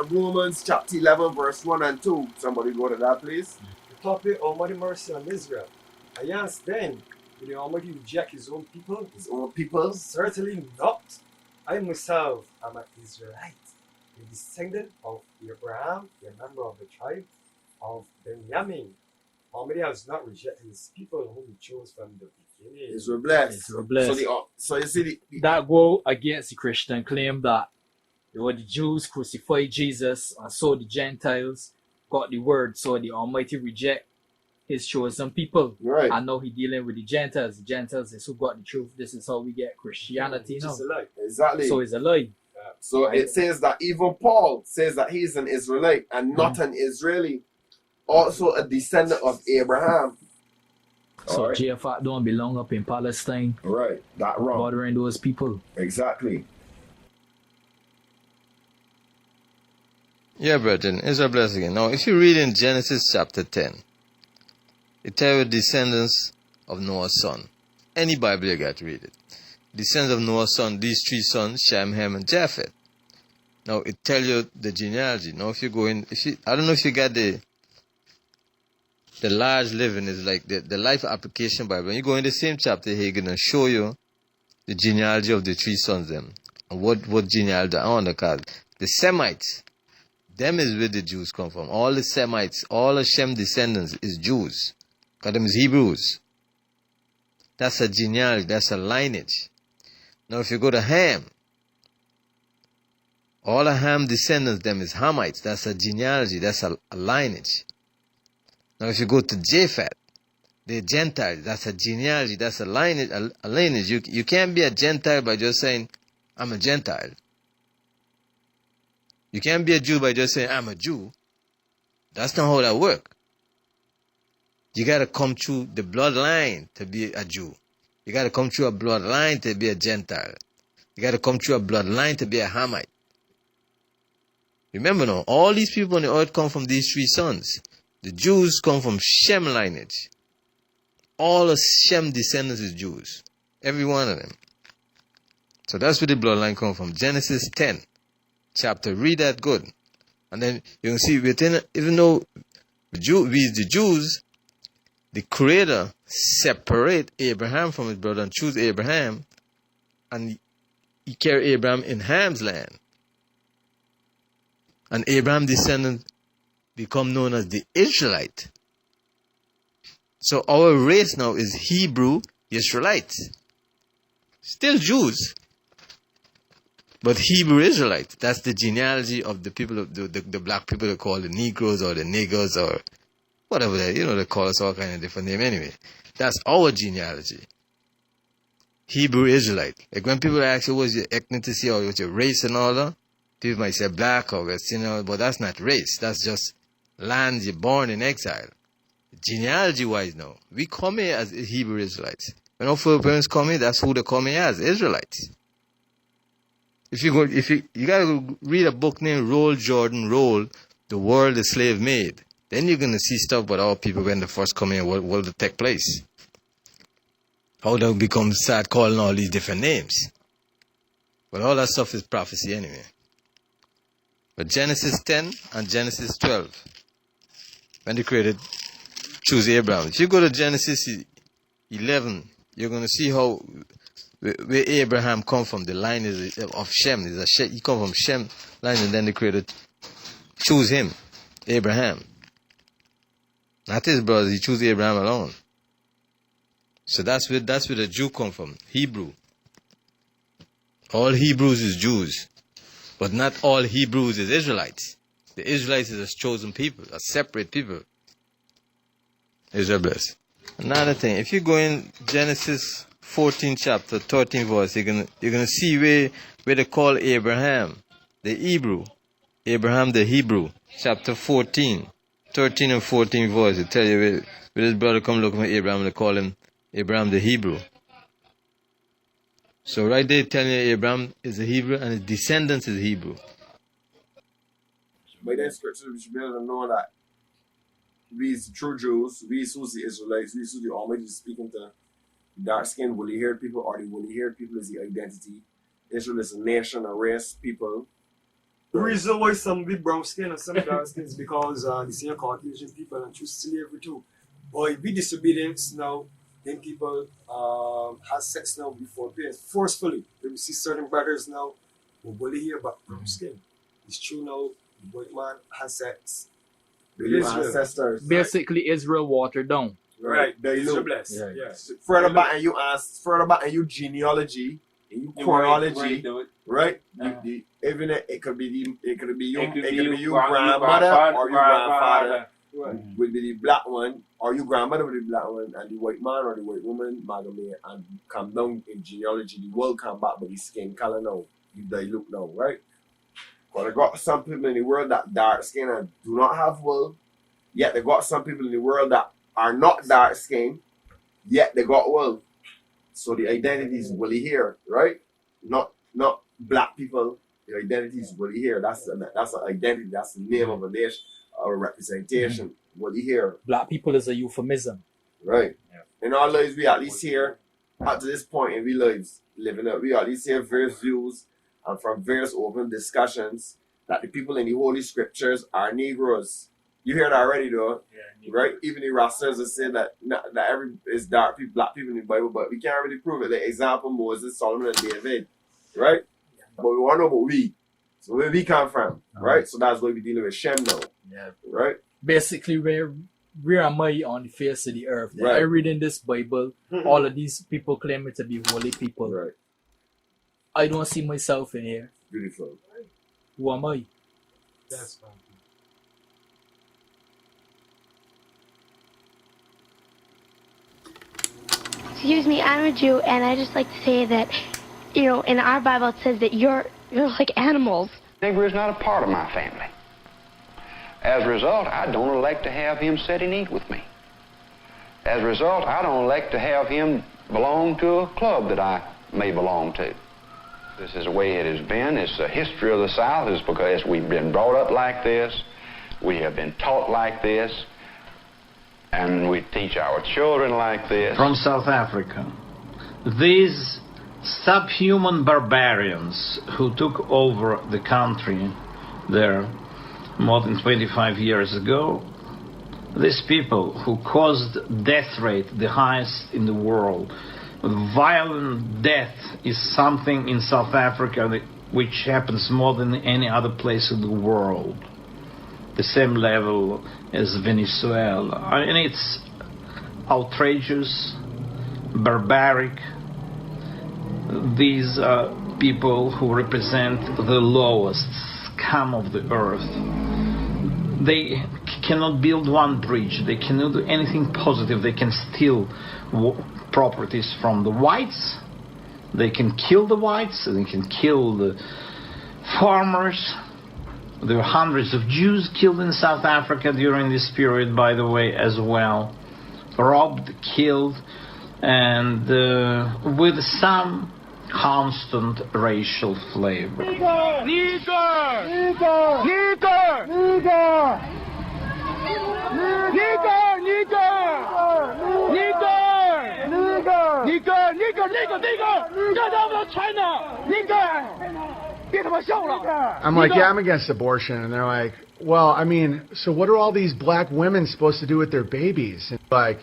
Romans chapter 11, verse 1 and 2. Somebody go to that, please. The topic Almighty mercy on Israel. I asked then, will the Almighty reject his own people? His own people? Certainly not. I myself am an Israelite, a descendant of Abraham, a member of the tribe of Benjamin. Almighty has not rejected his people whom he chose from the beginning. Israel blessed. Israel blessed. So you see that go against the Christian claim that the Jews crucified Jesus and so the Gentiles got the word, so the Almighty reject his chosen people. Right. And now he dealing with the Gentiles. The Gentiles is who got the truth. This is how we get Christianity now. Just a lie. Exactly. So it's a lie. So it says that even Paul says that he's an Israelite and not an Israeli. Also a descendant of Abraham. So JFA don't belong up in Palestine. Right. That wrong. Bothering those people. Exactly. Yeah, brethren, Israel blessed again. Now, if you read in Genesis chapter 10, it tells you descendants of Noah's son. Any Bible you got to read it. Descendants of Noah's son, these three sons, Shem, Ham, and Japheth. Now, it tells you the genealogy. Now, if you go in, I don't know if you got the large living is like the life application Bible. When you go in the same chapter here, going to show you the genealogy of the three sons them. And what genealogy are on the card. The Semites, them is where the Jews come from. All the Semites, all the Shem descendants is Jews. Because them is Hebrews. That's a genealogy, that's a lineage. Now if you go to Ham, all the Ham descendants them is Hamites. That's a genealogy, that's a lineage. Now if you go to Japheth, the Gentiles, that's a genealogy, that's a lineage. You can't be a Gentile by just saying, I'm a Gentile. You can't be a Jew by just saying, I'm a Jew. That's not how that works. You got to come through the bloodline to be a Jew. You got to come through a bloodline to be a Gentile. You got to come through a bloodline to be a Hamite. Remember now, all these people on the earth come from these three sons. The Jews come from Shem lineage. All the Shem descendants is Jews. Every one of them. So that's where the bloodline comes from. Genesis 10 chapter. Read that good. And then you can see within, even though we the Jews, the Creator separate Abraham from his brother and choose Abraham, and he carry Abraham in Ham's land. And Abraham's descendants become known as the Israelite. So our race now is Hebrew Israelites. Still Jews, but Hebrew Israelites. That's the genealogy of the people, the black people they call the Negroes or the niggers or whatever they call us all kind of different name anyway. That's our genealogy. Hebrew Israelite. Like when people ask you what's your ethnicity or what's your race and all that, people might say black or West, but that's not race. That's just land you're born in exile. Genealogy wise now, we come here as Hebrew Israelites. When our parents come here, that's who they come here as, Israelites. If you gotta read a book named Roll Jordan Roll, The World the Slave Made. Then you're gonna see stuff about our people when they first come here, what will take place. How they start calling all these different names. But all that stuff is prophecy anyway. But Genesis 10 and Genesis 12, when they choose Abraham. If you go to Genesis 11, you're gonna see how where Abraham come from. The line is of Shem. He come from Shem line, and then they choose him, Abraham. Not his brothers. He choose Abraham alone. So that's where the Jew come from. Hebrew. All Hebrews is Jews, but not all Hebrews is Israelites. The Israelites is a chosen people, a separate people. Israel blessed. Another thing, if you go in Genesis 14 chapter 13 verse, you're gonna see where they call Abraham the Hebrew, Abraham the Hebrew. Chapter 14, 13 and 14 verse, it tell you where his brother come looking for Abraham, they call him Abraham the Hebrew. So right there telling you Abraham is a Hebrew and his descendants is Hebrew. By that scripture, we should be able to know that we is the true Jews, we is who's the Israelites, we is who the Almighty is speaking to. Dark-skinned, woolly-haired people, or the woolly-haired people is the identity. Israel is a nation, a race, people. The reason why some with brown skin and some dark skin is because the same Caucasian people and choose slavery too. But with disobedience now, then people have sex now before parents forcefully. We see certain brothers now who bully here but brown skin. It's true now, the white man has sex. The ancestors. Basically, Israel watered down. Right, There you Israel look. blessed. Right. Yeah. Further back and you genealogy, and you chronology, right? Even it could be you grandmother or your grandfather will be the black one, or your grandmother will be the black one, and the white man or the white woman amalgamate and come down in genealogy. The world come back, but the skin color now, they look now, right? But I got some people in the world that dark skin and do not have wool, yet they got some people in the world that are not dark skinned, yet they got wool. So the identity is woolly hair, right? Not black people. The identity is woolly hair. That's an identity. That's the name of a nation or a representation. Woolly hair, Black people is a euphemism. right? In our lives, we at least here up to this point in our lives living up. We at least hear various views and from various open discussions that the people in the Holy Scriptures are Negroes. You hear that already, though, right? Even the Rastas are saying that every is dark people, black people in the Bible, but we can't really prove it. The example Moses, Solomon, and David, right? But we want to know about we. So where we come from, right? So that's why we're dealing with Shem now, Yeah. right? Basically, where am I on the face of the earth? Right. I read in this Bible, all of these people claiming to be holy people. Right. I don't see myself in here. Beautiful. Who am I? That's fine. Excuse me, I'm a Jew, and I just like to say that, you know, in our Bible it says that you're like animals. Negro is not a part of my family. As a result, I don't elect to have him sit and eat with me. As a result, I don't elect to have him belong to a club that I may belong to. This is the way it has been. It's the history of the South. It's because we've been brought up like this. We have been taught like this. And we teach our children like this. From South Africa. These subhuman barbarians who took over the country there more than 25 years ago, these people who caused death rate the highest in the world, violent death is something in South Africa which happens more than any other place in the world. The same level as Venezuela. And it's outrageous, barbaric. These are people who represent the lowest scum of the earth. They cannot build one bridge. They cannot do anything positive. They can steal properties from the whites. They can kill the whites. They can kill the farmers. There were hundreds of Jews killed in South Africa during this period, by the way, as well. Robbed, killed, and with some constant racial flavor. I'm like, yeah, I'm against abortion. And they're like, well, I mean, so what are all these black women supposed to do with their babies? And like,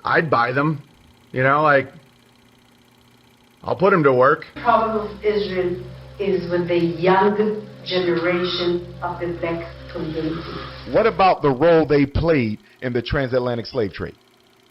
I'd buy them, you know, like, I'll put them to work. The problem of Israel is with the young generation of the black community. What about the role they played in the transatlantic slave trade?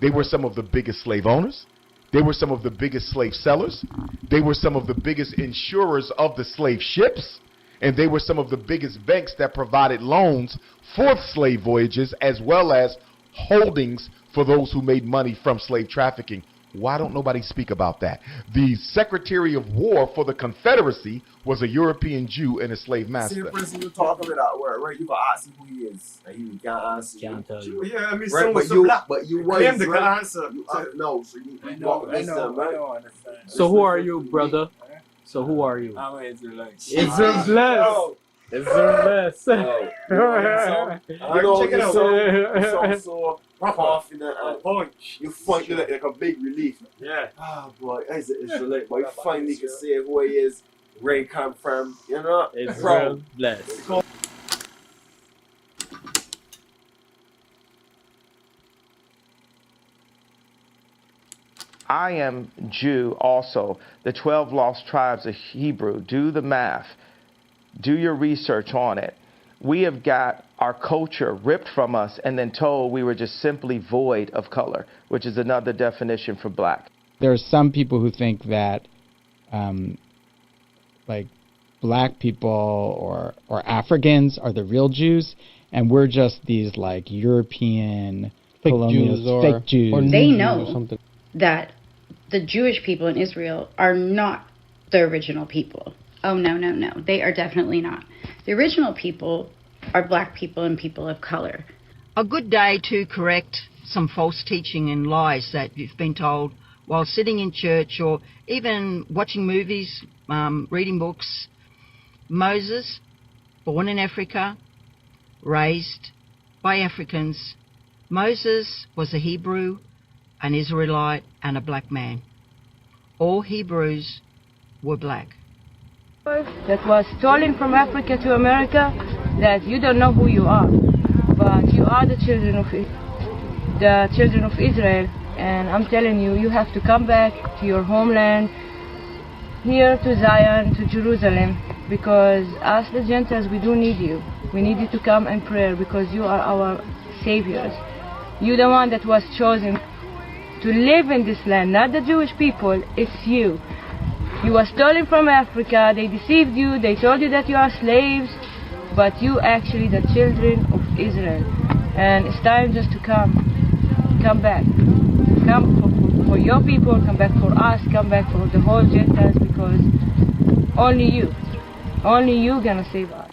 They were some of the biggest slave owners. They were some of the biggest slave sellers. They were some of the biggest insurers of the slave ships. And they were some of the biggest banks that provided loans for slave voyages as well as holdings for those who made money from slave trafficking. Why don't nobody speak about that? The Secretary of War for the Confederacy was a European Jew and a slave See master. the person you talk about at work, right? You can ask him who he is, and he can't answer you. Can't tell you. Yeah, I mean, Right, some but so you, black. but you Claim was the right. answer. No, so you walk with them, right? So who are you, brother? So who are you? I'm an Israelite. Israel bless. Israel bless. You know, Check it out. you so confident and Punch. you find it like a big relief. Yeah. Ah, boy, as an Israelite, boy, you finally can say who he is. where you come from, you know. Israel blessed. I am Jew also, the 12 lost tribes of Hebrew. Do the math. Do your research on it. We have got our culture ripped from us and then told we were just simply void of color, which is another definition for black. There are some people who think that like black people or Africans are the real Jews, and we're just these like European fake Jews fake Jews. Or they Jews know or something. that the Jewish people in Israel are not the original people. Oh, no, no, no. They are definitely not. The original people are black people and people of color. A good day to correct some false teaching and lies that you've been told while sitting in church or even watching movies, reading books. Moses, born in Africa, raised by Africans. Moses was a Hebrew, an Israelite, and a black man. All Hebrews were black. That was stolen from Africa to America, that you don't know who you are, but you are the children of Israel, and I'm telling you, you have to come back to your homeland, here to Zion, to Jerusalem, because us the Gentiles, we do need you. We need you to come and pray, because you are our saviors. You're the one that was chosen to live in this land, not the Jewish people, it's you. You were stolen from Africa, they deceived you, they told you that you are slaves, but you actually the children of Israel. And it's time just to come back. Come for your people, come back for us, come back for the whole Gentiles, because only you gonna save us.